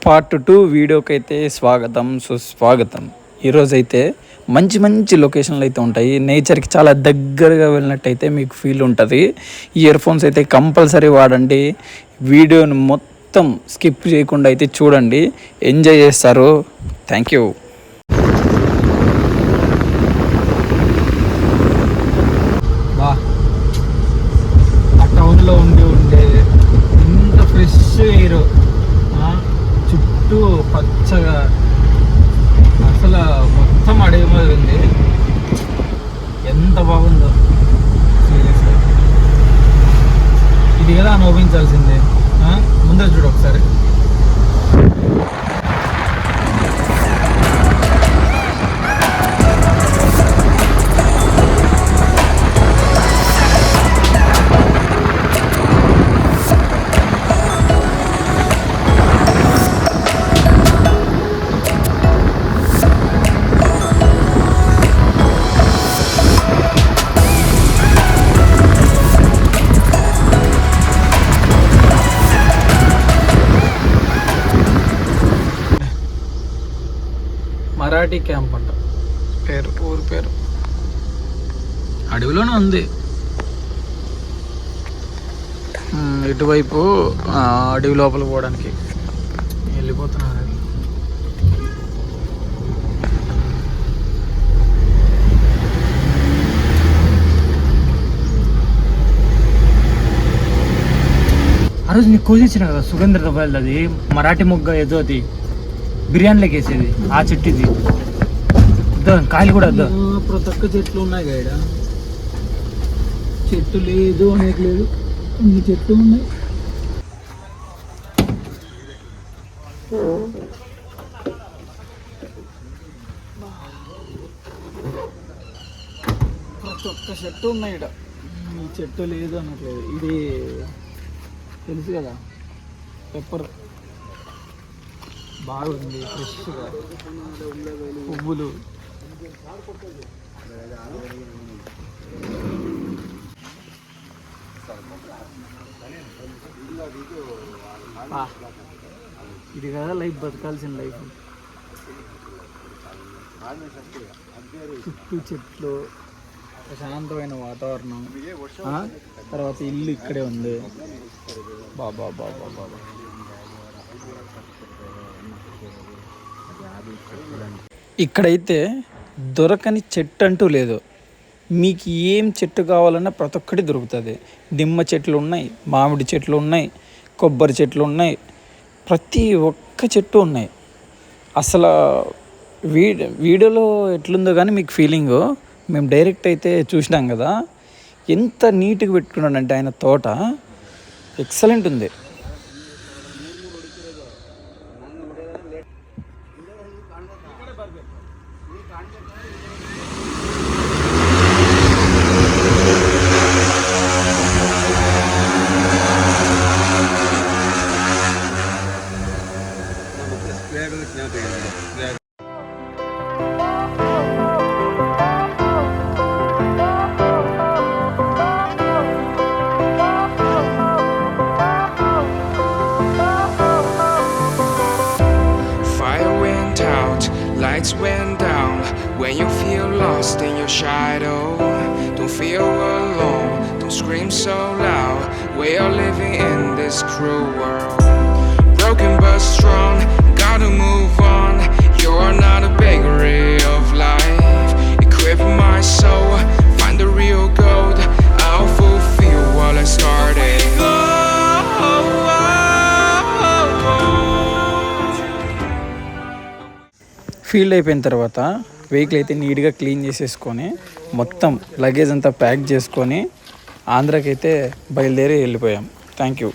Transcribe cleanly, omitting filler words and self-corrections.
Part 2 వీడియోకి అయితే స్వాగతం సుస్వాగతం. ఈరోజైతే మంచి మంచి లొకేషన్లు అయితే ఉంటాయి. నేచర్కి చాలా దగ్గరగా వెళ్ళినట్టయితే మీకు ఫీల్ ఉంటుంది. ఇయర్ ఫోన్స్ అయితే కంపల్సరీ వాడండి. వీడియోని మొత్తం స్కిప్ చేయకుండా అయితే చూడండి, ఎంజాయ్ చేస్తారు. Thank you. ఆ టౌన్లో ఉండే ఇంత ఫ్రెష్ ఎయిర్, చుట్టూ పచ్చగా, అసలు మొత్తం అడవి మీద ఉంది. ఎంత బాగుందో సీరియస్గా. ఇది కదా అనుభవించాల్సిందే. ముందర చూడు ఒకసారి. మరాఠీ క్యాంప్ అంట పేరు, ఊరి పేరు. అడవిలోనే ఉంది. ఇటువైపు అడవి లోపల పోవడానికి వెళ్ళిపోతున్నారు. ఆ రోజు నీకు కోసిచ్చిన కదా సుగంధ రవ్వలు, అది మరాఠీ మొగ్గ ఏదో అది బిర్యానీలోకి వేసేది. ఆ చెట్టు ఇది కాయలు కూడా వద్దా. ప్రతి ఒక్క చెట్లు ఉన్నాయి గైడ. చెట్టు లేదు అనేది లేదు, ఇన్ని చెట్లు ఉన్నాయి. ప్రతి ఒక్క చెట్టు ఉన్నాయి ఇక్కడ. ఈ చెట్టు లేదు అనట్లేదు. ఇది తెలుసు కదా, పెప్పర్ బాగుంది, ఫ్రెష్గా పువ్వులు. ఇది కదా లైఫ్, బతకాల్సిన లైఫ్. చుట్టూ చెట్లు, ప్రశాంతమైన వాతావరణం. తర్వాత ఇల్లు ఇక్కడే ఉంది. బాబా బాబా బాబా. ఇక్కడైతే దొరకని చెట్టు అంటూ లేదు. మీకు ఏం చెట్టు కావాలన్నా ప్రతి ఒక్కటి దొరుకుతుంది. నిమ్మ చెట్లు ఉన్నాయి, మామిడి చెట్లు ఉన్నాయి, కొబ్బరి చెట్లు ఉన్నాయి, ప్రతి ఒక్క చెట్టు ఉన్నాయి. అసలు వీడియోలో ఎట్లుందో కానీ మీకు ఫీలింగు, మేము డైరెక్ట్ అయితే చూసినాం కదా, ఎంత నీట్గా పెట్టుకున్నాడంటే ఆయన తోట ఎక్సలెంట్ ఉంది. Lights went down when you feel lost in your shadow. Don't feel alone, don't scream so loud. We are living in this cruel world. Broken but strong, gotta move on. You're not a bakery of life. Equip my soul, find the real gold. I'll fulfill what I started. Field అయిపోయిన తర్వాత vehicle అయితే నీట్గా clean చేసేసుకొని మొత్తం luggage అంతా pack చేసుకొని ఆంధ్రాకి అయితే బయలుదేరి వెళ్ళిపోయాం. Thank you.